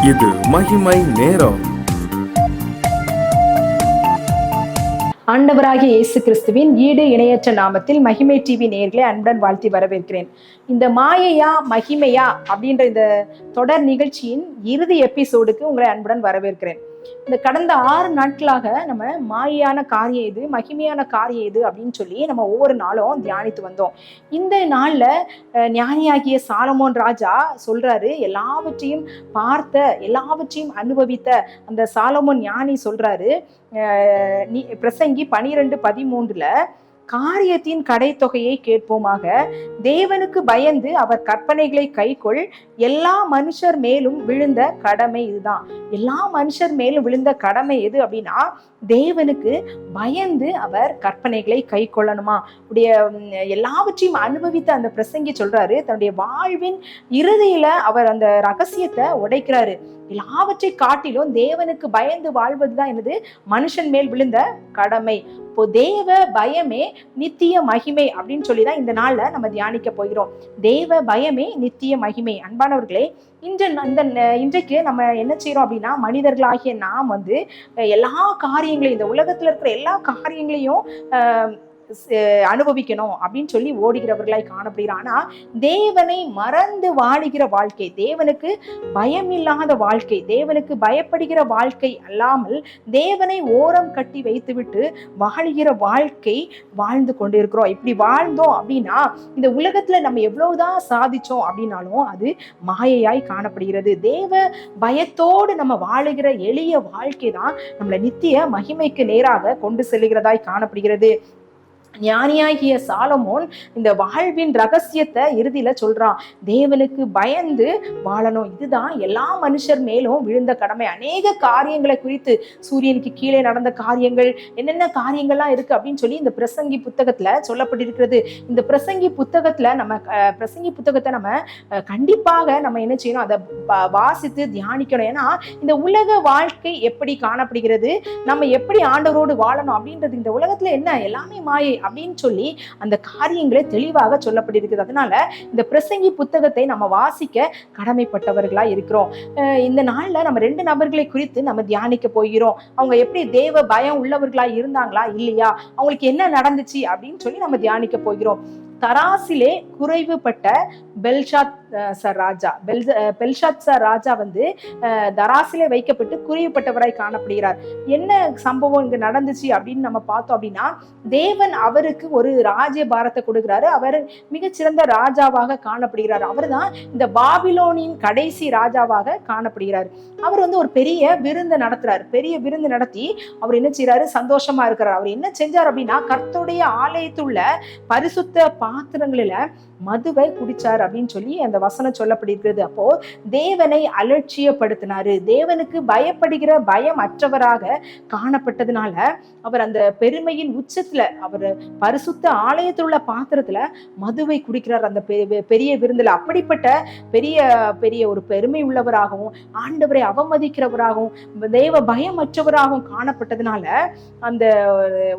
இது மகிமை நேரம். ஆண்டவராகிய இயேசு கிறிஸ்துவின் ஈடு இணையற்ற நாமத்தில் மகிமை டிவி நேயர்களை அன்புடன் வாழ்த்தி வரவேற்கிறேன். இந்த மாயையா மகிமையா அப்படின்ற இந்த தொடர் நிகழ்ச்சியின் இறுதி எபிசோடுக்கு உங்களை அன்புடன் வரவேற்கிறேன். இந்த கடந்த 6 நாட்களாக நம்ம மாயையான காரியம் எது, மகிமையான காரியம் எது அப்படின்னு சொல்லி நம்ம ஒவ்வொரு நாளும் தியானித்து வந்தோம். இந்த நாள்ல ஞானியாகிய சாலமோன் ராஜா சொல்றாரு, எல்லாவற்றையும் பார்த்த, எல்லாவற்றையும் அனுபவித்த அந்த சாலமோன் ஞானி சொல்றாரு, பிரசங்கி 12:13 காரியத்தின் கடைத்தொகையை கேட்போமாக, தேவனுக்கு பயந்து அவர் கற்பனைகளை கைக்கொள், எல்லா மனுஷர் மேலும் விழுந்த கடமை இதுதான். எல்லா மனுஷர் மேலும் விழுந்த கடமை எது அப்படின்னா, தேவனுக்கு பயந்து அவர் கற்பனைகளை கை கொள்ளணுமா. உடைய எல்லாவற்றையும் அனுபவித்த அந்த பிரசங்கி சொல்றாரு, தன்னுடைய வாழ்வின் இறுதியில அவர் அந்த ரகசியத்தை உடைக்கிறாரு. எல்லாவற்றை காட்டிலும் தேவனுக்கு பயந்து வாழ்வதுதான் என்னது, மனுஷன் மேல் விழுந்த கடமை. இப்போ தேவ பயமே நித்திய மகிமை அப்படின்னு சொல்லிதான் இந்த நாள்ல நம்ம தியானிக்க போகிறோம். தேவ பயமே நித்திய மகிமை. அன்பானவர்களே, இன்றைக்கு நம்ம என்ன செய்யறோம் அப்படின்னா, மனிதர்களாகிய நாம் எல்லா காரியங்களையும், இந்த உலகத்துல இருக்கிற எல்லா காரியங்களையும் அனுபவிக்கணும் அப்படின்னு சொல்லி ஓடுகிறவர்களாய் காணப்படுகிறார். ஆனா தேவனை மறந்து வாழுகிற வாழ்க்கை, தேவனுக்கு பயம் இல்லாத வாழ்க்கை, தேவனுக்கு பயப்படுகிற வாழ்க்கை அல்லாமல் தேவனை ஓரம் கட்டி வைத்துவிட்டு வாழுகிற வாழ்க்கை வாழ்ந்து கொண்டிருக்கிறோம். இப்படி வாழ்ந்தோம் அப்படின்னா இந்த உலகத்துல நம்ம எவ்வளவுதான் சாதிச்சோம் அப்படின்னாலும் அது மாயையாய் காணப்படுகிறது. தேவ பயத்தோடு நம்ம வாழுகிற எளிய வாழ்க்கை தான் நம்மளை நித்திய மகிமைக்கு நேராக கொண்டு செல்லுகிறதாய் காணப்படுகிறது. ஞானியாகிய சாலமோன் இந்த வாழ்வின் ரகசியத்தை இறுதியில சொல்றான், தேவனுக்கு பயந்து வாழணும், இதுதான் எல்லா மனுஷர் மேலும் விழுந்த கடமை. அநேக காரியங்களை குறித்து, சூரியனுக்கு கீழே நடந்த காரியங்கள், என்னென்ன காரியங்கள்லாம் இருக்கு அப்படின்னு சொல்லி இந்த பிரசங்கி புத்தகத்துல சொல்லப்பட்டிருக்கிறது. இந்த பிரசங்கி புத்தகத்தை நம்ம கண்டிப்பாக நம்ம என்ன செய்யணும், அதை வாசித்து தியானிக்கணும். ஏன்னா இந்த உலக வாழ்க்கை எப்படி காணப்படுகிறது, நம்ம எப்படி ஆண்டவரோடு வாழணும் அப்படின்றது, இந்த உலகத்துல என்ன எல்லாமே மாயை அப்படின்னு சொல்லி அந்த காரியங்களே தெளிவாக சொல்லப்பட்டிருக்கிறது. அதனால இந்த பிரசங்கி புத்தகத்தை நம்ம வாசிக்க கடமைப்பட்டவர்களா இருக்கிறோம். இந்த நாள்ல நம்ம 2 நபர்களை குறித்து நம்ம தியானிக்க போகிறோம். அவங்க எப்படி தேவ பயம் உள்ளவர்களா இருந்தாங்களா இல்லையா, அவங்களுக்கு என்ன நடந்துச்சு அப்படின்னு சொல்லி நம்ம தியானிக்க போகிறோம். தராசிலே குறைவுபட்ட பெல்ஷாத்சார் ராஜா தராசிலே வைக்கப்பட்டு குறைவுபட்டவராய் காணப்படுகிறார். என்ன சம்பவம் இங்க நடந்துச்சு அப்படின்னு நம்ம பார்த்தோம் அப்படின்னா, தேவன் அவருக்கு ஒரு ராஜ்ய பாரத்தை கொடுக்கிறாரு. அவர் மிகச்சிறந்த ராஜாவாக காணப்படுகிறார். அவர் தான் இந்த பாபிலோனின் கடைசி ராஜாவாக காணப்படுகிறார். அவர் ஒரு பெரிய விருந்து நடத்துறாரு. பெரிய விருந்து நடத்தி அவர் என்ன செய்யறாரு, சந்தோஷமா இருக்கிறார். அவர் என்ன செஞ்சார் அப்படின்னா, கர்த்தருடைய ஆலயத்துள்ள பரிசுத்த பாத்திரங்களில மதுவை குடிச்சார் அப்படின்னு சொல்லி அந்த வசனம் சொல்லப்பட்டிருக்கிறது. அப்போ தேவனை அலட்சியப்படுத்தினாரு. தேவனுக்கு பயப்படுகிற பயம் அற்றவராக காணப்பட்டதுனால அவர் அந்த பெருமையின் உச்சத்துல, அவர் பரிசுத்த ஆலயத்தில் உள்ள பாத்திரத்துல மதுவை குடிக்கிறார் அந்த பெரிய விருந்துல. அப்படிப்பட்ட பெரிய பெரிய ஒரு பெருமை உள்ளவராகவும், ஆண்டவரை அவமதிக்கிறவராகவும், தேவ பயமற்றவராகவும் காணப்பட்டதுனால அந்த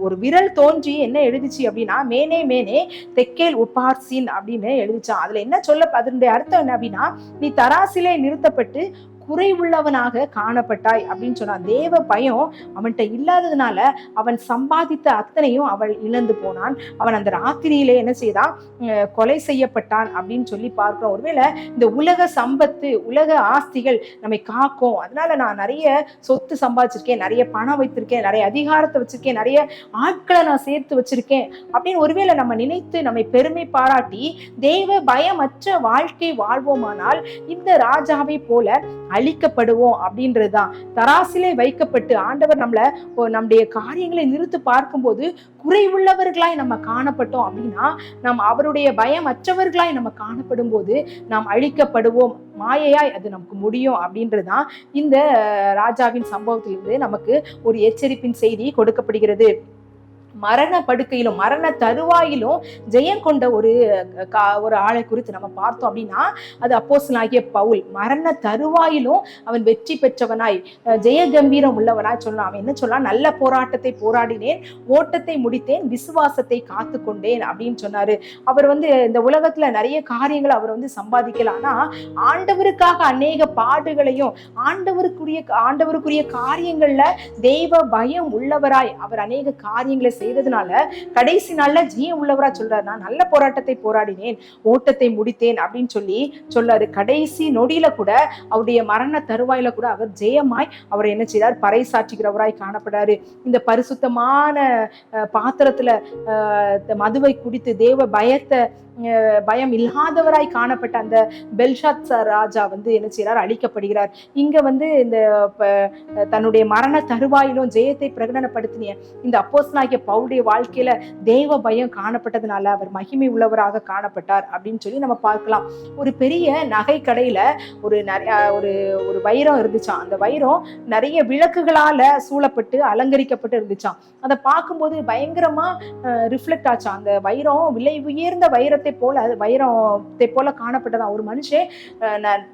ஒரு விரல் தோன்றி என்ன எழுதிச்சு அப்படின்னா, மேனே மேனே தெக்கேல் உபார்சின் அப்படின்னு எழுதிச்சான். அதுல என்ன அதனுடைய அர்த்தம் என்ன அப்படின்னா, நீ தராசிலே நிறுத்தப்பட்டு குறைவுள்ளவனாக காணப்பட்டாய் அப்படின்னு சொன்னான். தேவ பயம் அவன்கிட்ட இல்லாததுனால அவன் சம்பாதித்த அத்தனையும் அவள் இழந்து போனான். அவன் அந்த ராத்திரியிலே என்ன செய்தான், கொலை செய்யப்பட்டான் அப்படின்னு சொல்லி பார்க்கிறோம். ஒருவேளை இந்த உலக சம்பத்து, உலக ஆஸ்திகள் நம்மை காக்கும், அதனால நான் நிறைய சொத்து சம்பாதிச்சிருக்கேன், நிறைய பணம் வைத்திருக்கேன், நிறைய அதிகாரத்தை வச்சிருக்கேன், நிறைய ஆட்களை நான் சேர்த்து வச்சிருக்கேன் அப்படின்னு ஒருவேளை நம்ம நினைத்து நம்மை பெருமை பாராட்டி தேவ பயமற்ற வாழ்க்கை வாழ்வோமானால் இந்த ராஜாவை போல அழிக்கப்படுவோம் அப்படின்றதுதான். தராசிலே வைக்கப்பட்டு ஆண்டவர் நம்முடைய காரியங்களை நிறுத்து பார்க்கும்போது குறைவுள்ளவர்களாய் நம்ம காணப்பட்டோம் அப்படின்னா, நாம் அவருடைய பயம் அற்றவர்களாய் நம்ம காணப்படும் போது நாம் அழிக்கப்படுவோம், மாயையாய் அது நமக்கு முடியும் அப்படின்றதுதான் இந்த ராஜாவின் சம்பவத்திலிருந்து நமக்கு ஒரு எச்சரிப்பின் செய்தி கொடுக்கப்படுகிறது. மரண படுக்கையிலும் மரண தருவாயிலும் ஜெயம் கொண்ட ஒரு ஆளை குறித்து நம்ம பார்த்தோம் அப்படின்னா அது அப்போஸ்தலனாகிய பவுல். மரண தருவாயிலும் அவன் வெற்றி பெற்றவனாய் ஜெய கம்பீரம் உள்ளவனாய் சொல்லலாம். அவன் என்ன சொல்லலாம்? நல்ல போராட்டத்தை போராடினேன், ஓட்டத்தை முடித்தேன், விசுவாசத்தை காத்து கொண்டேன் அப்படின்னு சொன்னாரு. அவர் இந்த உலகத்துல நிறைய காரியங்களை அவர் சம்பாதிக்கலாம். ஆனா ஆண்டவருக்காக அநேக பாடுகளையும் ஆண்டவருக்குரிய காரியங்கள்ல தெய்வ பயம் உள்ளவராய் அவர் அநேக காரியங்களை செய்ததுனால கடைசி நாள்ல ஜெயம் உள்ளவரா சொல்றாரு. நான் நல்ல போராட்டத்தை போராடினேன், ஓட்டத்தை முடித்தேன் அப்படின்னு சொல்லாரு. கடைசி நொடியில கூட அவருடைய மரண தருவாயில கூட அவர் ஜெயமாய் அவர் என்ன செய்றார்? பறைசாற்றுகிறவராய் காணப்படுறாரு. இந்த பரிசுத்தமான பாத்திரத்துல மதுவை குடித்து தேவ பயம் இல்லாதவராய் காணப்பட்ட அந்த பெல்ஷாத்சார் ராஜா என்ன செய்றார்? அழிக்கப்படுகிறார். இங்க இந்த தன்னுடைய மரண தருவாயிலும் ஜெயத்தை பிரகடனப்படுத்தின இந்த அப்போஸ்தலனாகிய பவுலுடைய வாழ்க்கையில தேவ பயம் காணப்பட்டதுனால அவர் மகிமை உள்ளவராக காணப்பட்டார் அப்படின்னு நம்ம பார்க்கலாம். ஒரு பெரிய நகை கடையில ஒரு வைரம் இருந்துச்சாம். அந்த வைரம் நிறைய விளக்குகளால சூழப்பட்டு அலங்கரிக்கப்பட்டு இருந்துச்சாம். அதை பார்க்கும்போது பயங்கரமா ரிஃப்ளெக்ட் ஆச்சாம். அந்த வைரம் விலை உயர்ந்த வைரத்தை போல காணப்பட்டதா. ஒரு மனுஷன்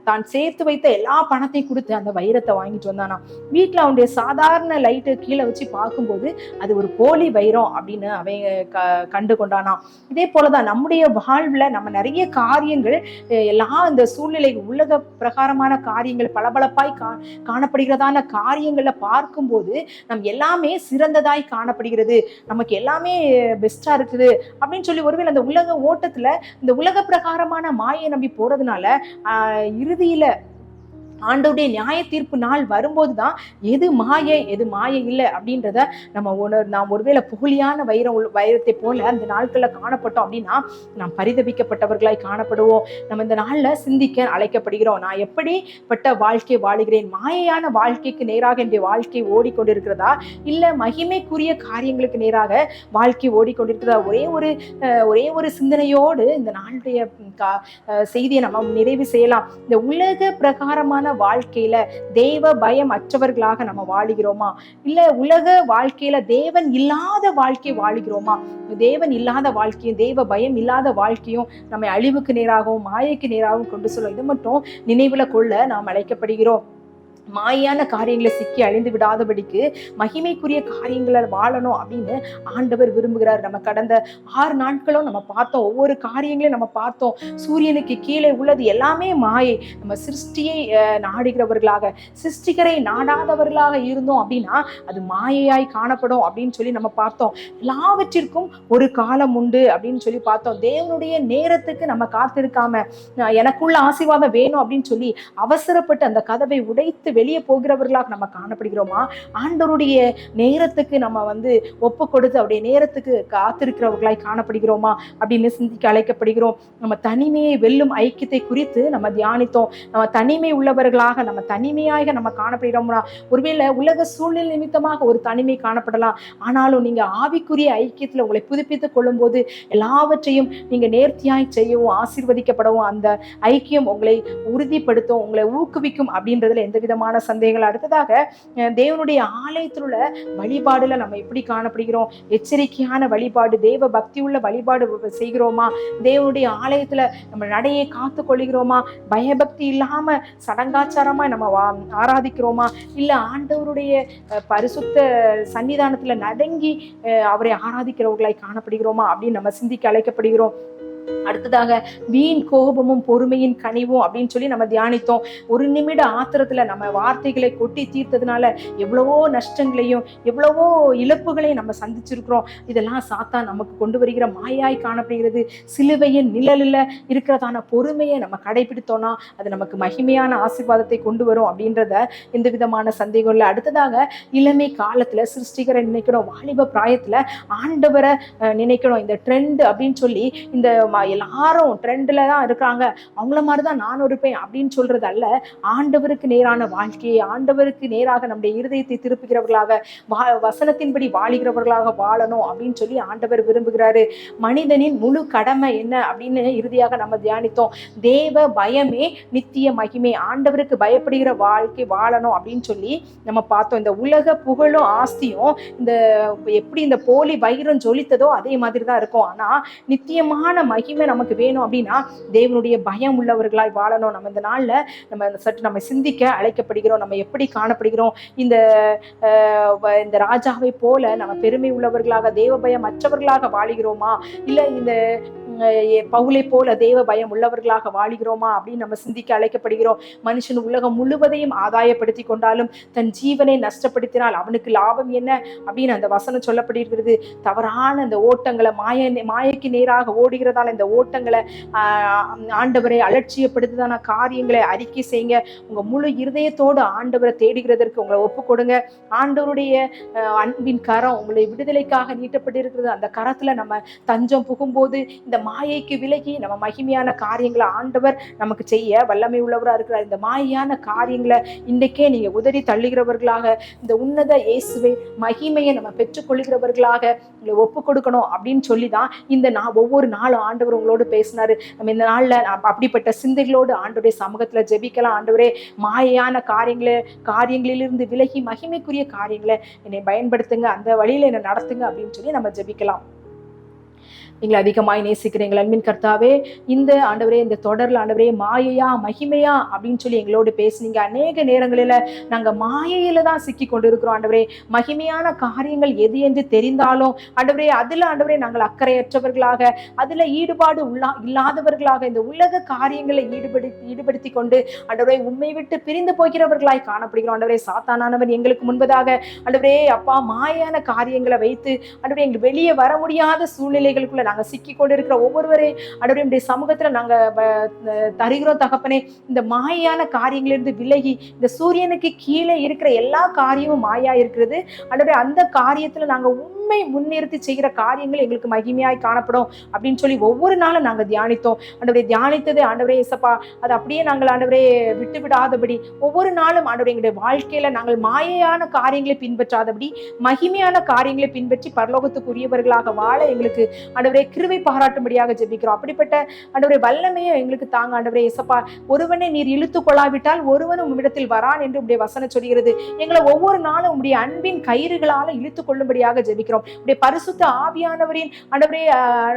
தான் சேர்த்து வைத்த எல்லா பணத்தையும் கொடுத்து அந்த வைரத்தை வாங்கிட்டு வந்தானா. வீட்டுல அவனுடைய சாதாரண லைட்டு கீழே வச்சு பார்க்கும்போது அது ஒரு போலி வைரம் அப்படின்னு அவன் கண்டு கொண்டானா. இதே போலதான் நம்முடைய வாழ்வுல நம்ம நிறைய காரியங்கள் எல்லாம் இந்த சூழ்நிலை உலக பிரகாரமான காரியங்கள் பளபளப்பாய் காணப்படுகிறதான காரியங்களை பார்க்கும்போது நம் எல்லாமே சிறந்ததாய் காணப்படுகிறது, நமக்கு எல்லாமே பெஸ்டா இருக்குது அப்படின்னு ஒருவேளை அந்த உலக ஓட்டத்துல இந்த உலக பிரகாரமான மாயை நம்பி போறதுனால இறுதியில ஆண்டவருடைய நியாய தீர்ப்பு நாள் வரும்போதுதான் எது மாயை இல்லை அப்படின்றத நாம் ஒருவேளை புகழியான வைரத்தை போல அந்த நாட்கள்ல காணப்பட்டோம் அப்படின்னா நாம் பரிதபிக்கப்பட்டவர்களாய் காணப்படுவோம். நம்ம இந்த நாள்ல சிந்திக்க அழைக்கப்படுகிறோம். நான் எப்படிப்பட்ட வாழ்க்கை வாழுகிறேன்? மாயையான வாழ்க்கைக்கு நேராக என்னுடைய வாழ்க்கை ஓடிக்கொண்டிருக்கிறதா, இல்ல மகிமைக்குரிய காரியங்களுக்கு நேராக வாழ்க்கை ஓடிக்கொண்டிருக்கிறதா? ஒரே ஒரு சிந்தனையோடு இந்த நாளுடைய செய்தியை நம்ம நிறைவு செய்யலாம். இந்த உலக பிரகாரமான வாழ்க்கையில தேவ பயம் அற்றவர்களாக நம்ம வாழுகிறோமா, இல்ல உலக வாழ்க்கையில தேவன் இல்லாத வாழ்க்கை வாழுகிறோமா? தேவன் இல்லாத வாழ்க்கையும் தேவ பயம் இல்லாத வாழ்க்கையும் நம்மை அழிவுக்கு நேராகவும் மாயைக்கு நேராகவும் கொண்டு சொல்லும். இதை மட்டும் நினைவுல கொள்ள நாம் அழைக்கப்படுகிறோம். மாயான காரியங்களை சிக்கி அழிந்து விடாதபடிக்கு மகிமைக்குரிய காரியங்களை வாழணும் அப்படின்னு ஆண்டவர் விரும்புகிறார். நம்ம கடந்த 6 நாட்களும் நம்ம பார்த்தோம், ஒவ்வொரு காரியங்களையும் நம்ம பார்த்தோம். சூரியனுக்கு கீழே உள்ளது எல்லாமே மாயை. நம்ம சிருஷ்டியை நாடுகிறவர்களாக, சிருஷ்டிகரை நாடாதவர்களாக இருந்தோம் அப்படின்னா அது மாயையாய் காணப்படும் அப்படின்னு நம்ம பார்த்தோம். எல்லாவற்றிற்கும் ஒரு காலம் உண்டு அப்படின்னு பார்த்தோம். தேவனுடைய நேரத்துக்கு நம்ம காத்திருக்காம எனக்குள்ள ஆசீர்வாதம் வேணும் அப்படின்னு அவசரப்பட்டு அந்த கதவை உடைத்து வெளியே போகிறவர்களாக நம்ம காணப்படுகிறோமா? ஆண்டவருடைய நேரத்துக்கு நம்ம ஒப்பு கொடுத்து அவருடைய நேரத்துக்கு காத்திருக்கிறவர்களாய் காணப்படுகிறோமா அப்படின்னு சிந்திக்க அழைக்கப்படுகிறோம். நம்ம தனிமையை வெல்லும் ஐக்கியத்தை குறித்து நம்ம தியானித்தோம். நம்ம தனிமை உள்ளவர்களாக நம்ம தனிமையாக நம்ம காணப்படுகிறோம்னா ஒருவேளை உலக சூழ்நிலை நிமித்தமாக ஒரு தனிமை காணப்படலாம். ஆனாலும் நீங்க ஆவிக்குரிய ஐக்கியத்துல உங்களை புதுப்பித்துக் கொள்ளும் போது எல்லாவற்றையும் நீங்க நேர்த்தியாய் செய்யவும் ஆசீர்வதிக்கப்படவும் அந்த ஐக்கியம் உங்களை உறுதிப்படுத்தும், உங்களை ஊக்குவிக்கும் அப்படின்றதுல எந்த விதமான சந்தேகங்கள். அடுத்ததாக தேவனுடைய ஆலயத்தில் உள்ள வழிபாடுல நம்ம எப்படி காணப்படுகிறோம்? எச்சரிக்கையான வழிபாடு, தேவ பக்தி உள்ள வழிபாடு செய்கிறோமா? தேவனுடைய ஆலயத்துல நம்ம நடையை காத்து கொள்கிறோமா? பயபக்தி இல்லாம சடங்காச்சாரமா நம்ம ஆராதிக்கிறோமா? இல்ல ஆண்டவருடைய பரிசுத்த சன்னிதானத்துல நடங்கி அவரை ஆராதிக்கிறவர்களாய் காணப்படுகிறோமா அப்படின்னு நம்ம சிந்திக்க அழைக்கப்படுகிறோம். அடுத்ததாக வீண் கோபமும் பொறுமையின் கனிவும் அப்படின்னு நம்ம தியானித்தோம். ஒரு நிமிட ஆத்திரத்துல நம்ம வார்த்தைகளை கொட்டி தீர்த்ததுனால எவ்வளவோ நஷ்டங்களையும் எவ்வளவோ இழப்புகளையும் நம்ம சந்திச்சிருக்கிறோம். இதெல்லாம் சாத்தான் நமக்கு கொண்டு வருகிற மாயாய் காணப்படுகிறது. சிலுவையின் நிழலில் இருக்கிறதான பொறுமையை நம்ம கடைபிடித்தோம்னா அது நமக்கு மகிமையான ஆசீர்வாதத்தை கொண்டு வரும் அப்படின்றத எந்த விதமான சந்தேகம் இல்லை. அடுத்ததாக இளமை காலத்துல சிருஷ்டிகரை நினைக்கணும், வாலிப பிராயத்துல ஆண்டவரை நினைக்கணும். இந்த ட்ரெண்ட் அப்படின்னு இந்த எல்லாரும் ட்ரெண்ட்ல தான் இருக்காங்க, அவங்கள மாதிரிதான் நானும் இருப்பேன் அப்படின்னு சொல்றது அல்ல. ஆண்டவருக்கு நேரான வாழ்க்கையை, ஆண்டவருக்கு நேராக நம்முடைய இருதயத்தை திருப்புகிறவர்களாக, வசனத்தின்படி வாழுகிறவர்களாக வாழணும் அப்படின்னு சொல்லி ஆண்டவர் விரும்புகிறாரு. மனிதனின் முழு கடமை என்ன அப்படின்னு இறுதியாக நம்ம தியானித்தோம். தேவ பயமே நித்திய மகிமை. ஆண்டவருக்கு பயப்படுகிற வாழ்க்கை வாழணும் அப்படின்னு சொல்லி நம்ம பார்த்தோம். இந்த உலக புகழும் ஆஸ்தியும் இந்த எப்படி இந்த போலி வைரம் ஜொலித்ததோ அதே மாதிரி தான் இருக்கும். ஆனா நித்தியமான மகிமை நமக்கு வேணும் அப்படின்னா தேவனுடைய பயம் உள்ளவர்களாய் வாழணும். நம்ம இந்த நாள்ல நம்ம சற்று நம்ம சிந்திக்க அழைக்கப்படுகிறோம். நம்ம எப்படி காணப்படுகிறோம்? இந்த ராஜாவை போல நம்ம பெருமை உள்ளவர்களாக, தேவ பயம் மற்றவர்களாக வாழுகிறோமா, இல்ல இந்த பவுலை போல தேவ பயம் உள்ளவர்களாக வாழுகிறோமா அப்படின்னு நம்ம சிந்திக்க அழைக்கப்படுகிறோம். மனுஷன் உலகம் முழுவதையும் ஆதாயப்படுத்தி கொண்டாலும் தன் ஜீவனை நஷ்டப்படுத்தினால் அவனுக்கு லாபம் என்ன அப்படின்னு அந்த வசனம் சொல்லப்படுகிறது. தவறான அந்த ஓட்டங்களை, மாயைக்கு நேராக ஓடுகிறதால இந்த ஓட்டங்களை, ஆண்டவரை அலட்சியப்படுத்துதான காரியங்களை அறிக்கை செய்யுங்க. உங்க முழு இருதயத்தோடு ஆண்டவரை தேடுகிறதற்கு உங்களை ஒப்பு கொடுங்க. ஆண்டவருடைய அன்பின் கரம் உங்களை விடுதலைக்காக நீட்டப்பட்டிருக்கிறது. அந்த கரத்துல நம்ம தஞ்சம் புகும்போது இந்த மாயைக்கு விலகி நம்ம மகிமையான காரியங்களை ஆண்டவர் நமக்கு செய்ய வல்லமை உள்ளவராக இருக்கிறார். இந்த மாயான காரியங்களை இன்றைக்கே நீங்க உதறி தள்ளுகிறவர்களாக, இந்த உன்னத இயேசுவை மகிமையை நம்ம பெற்றுக்கொள்கிறவர்களாக உங்களை ஒப்பு கொடுக்கணும் அப்படின்னு சொல்லிதான் இந்த ஒவ்வொரு நாளும் ஆண்டவர் உங்களோடு பேசினாரு. நம்ம இந்த நாள்ல அப்படிப்பட்ட சிந்தைகளோடு ஆண்டவருடைய சமூகத்துல ஜெபிக்கலாம். ஆண்டவரே, மாயான காரியங்களிலிருந்து விலகி மகிமைக்குரிய காரியங்களை என்னை பயன்படுத்துங்க, அந்த வழியில என்னை நடத்துங்க அப்படின்னு சொல்லி நம்ம ஜெபிக்கலாம். எங்களை அதிகமாய் நேசிக்கிறீங்கள் அன்பின் கர்த்தாவே, இந்த ஆண்டவரே, இந்த தொடர்ல ஆண்டவரே மாயையா மகிமையா அப்படின்னு சொல்லி எங்களோடு பேசுனீங்க. அநேக நேரங்களில நாங்க மாயையில தான் சிக்கி கொண்டிருக்கிறோம் ஆண்டவரே. மகிமையான காரியங்கள் எது என்று தெரிந்தாலும் ஆண்டவரே அதுல ஆண்டவரே நாங்கள் அக்கறையற்றவர்களாக, அதுல ஈடுபாடு இல்லாதவர்களாக, இந்த உலக காரியங்களை ஈடுபடுத்தி கொண்டு ஆண்டவரே உண்மை விட்டு பிரிந்து போகிறவர்களாய் காணப்படுகிறோம். ஆண்டவரே, சாத்தானானவன் எங்களுக்கு முன்பதாக ஆண்டவரே அப்பா மாயான காரியங்களை வைத்து ஆண்டவரே எங்களுக்கு வெளியே வர முடியாத சூழ்நிலைகளுக்குள்ள நாங்க சிக்கி கொண்டு இருக்கிற ஒவ்வொருவரே ஆண்டவரே சமூகத்துல நாங்க தருகிறோம் தகப்பனே. இந்த மாயான காரியங்களிலிருந்து விலகி, இந்த சூரியனுக்கு கீழே இருக்கிற எல்லா காரியமும் மாயா இருக்கிறது ஆண்டவரே. அந்த காரியத்துல நாங்க முன்னிறுத்தி செய்கிற காரியங்கள் எங்களுக்கு மகிமையாய் காணப்படும் அப்படின்னு சொல்லி ஒவ்வொரு நாளும் நாங்க தியானித்தோம் ஆண்டவரே. தியானித்தது ஆண்டவரே இயேசப்பா, அது அப்படியே நாங்கள் ஆண்டவரே விட்டு விடாதபடி ஒவ்வொரு நாளும் ஆண்டவரே எங்களுடைய வாழ்க்கையில நாங்கள் மாயையான காரியங்களை பின்பற்றாதபடி மகிமையான காரியங்களை பின்பற்றி பரலோகத்துக்குரியவர்களாக வாழ எங்களுக்கு ஆண்டவரே கிருபை பாராட்டும்படியாக ஜெபிக்கிறோம். அப்படிப்பட்ட ஆண்டவரே வல்லமையை எங்களுக்கு தாங்க ஆண்டவரே இயேசப்பா. ஒருவனை நீர் இழுத்து கொள்ளாவிட்டால் ஒருவனும் உம்மிடத்தில் வரான் என்று உம்முடைய வசனம் சொல்கிறது. எங்களை ஒவ்வொரு நாளும் உம்முடைய அன்பின் கயிறுகளால இழுத்து கொள்ளும்படியாக ஜெபிக்கிறோம். உடைய பரிசுத்த ஆவியானவரின் ஆண்டவரே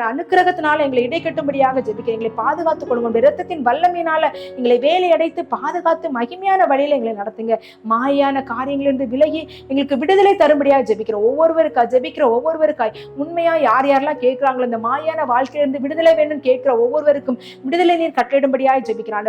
அனுக்கிரகத்தினால எங்களை இடைக்கட்டும்படியாக ஜெபிக்கிறேன். எங்களை பாதுகாத்துக் கொள்ளுங்க. உடைய இரத்தத்தின் வல்லமையினால எங்களை வேலை அடைத்து பாதுகாத்து மகிமையான வழியில எங்களை நடத்துங்க. மாயான காரியங்களிலிருந்து விலகி எங்களுக்கு விடுதலை தரும்படியாக ஜெபிக்கிறோம். ஒவ்வொருவருக்காய் உண்மையா யார் யாரெல்லாம் கேட்கிறாங்களோ இந்த மாயான வாழ்க்கையிலிருந்து விடுதலை வேணும்னு கேட்கிற ஒவ்வொருவருக்கும் விடுதலை நீர் கட்டளிடும்படியாக ஜெபிக்கிறோம்.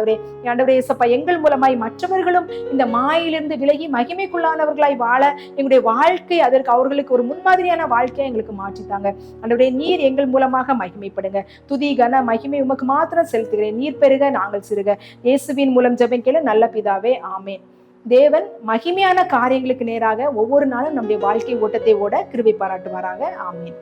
ஆண்டவரே இயேசப்பா, எங்கள் மூலமாய் மற்றவர்களும் இந்த மாயிலிருந்து விலகி மகிமைக்குள்ளானவர்களாய் வாழ எங்களுடைய வாழ்க்கை அதற்கு அவர்களுக்கு ஒரு முன்மாதிரியான வாழ்க்கையை எங்களுக்கு மாற்றித்தாங்க. ஆண்டவரே, நீர் எங்கள் மூலமாக மகிமைப்படுங்க. துதி கன மகிமை உமக்கு மாத்திரம் செலுத்துகிறேன். நீர் பெருக நாங்கள் சிறுக. இயேசுவின் மூலம் ஜெபம் கேளு நல்ல பிதாவே, ஆமேன். தேவன் மகிமையான காரியங்களுக்கு நேராக ஒவ்வொரு நாளும் நம்முடைய வாழ்க்கை ஓட்டத்தை ஓட கிருபை பாராட்டுவாராக. ஆமேன்.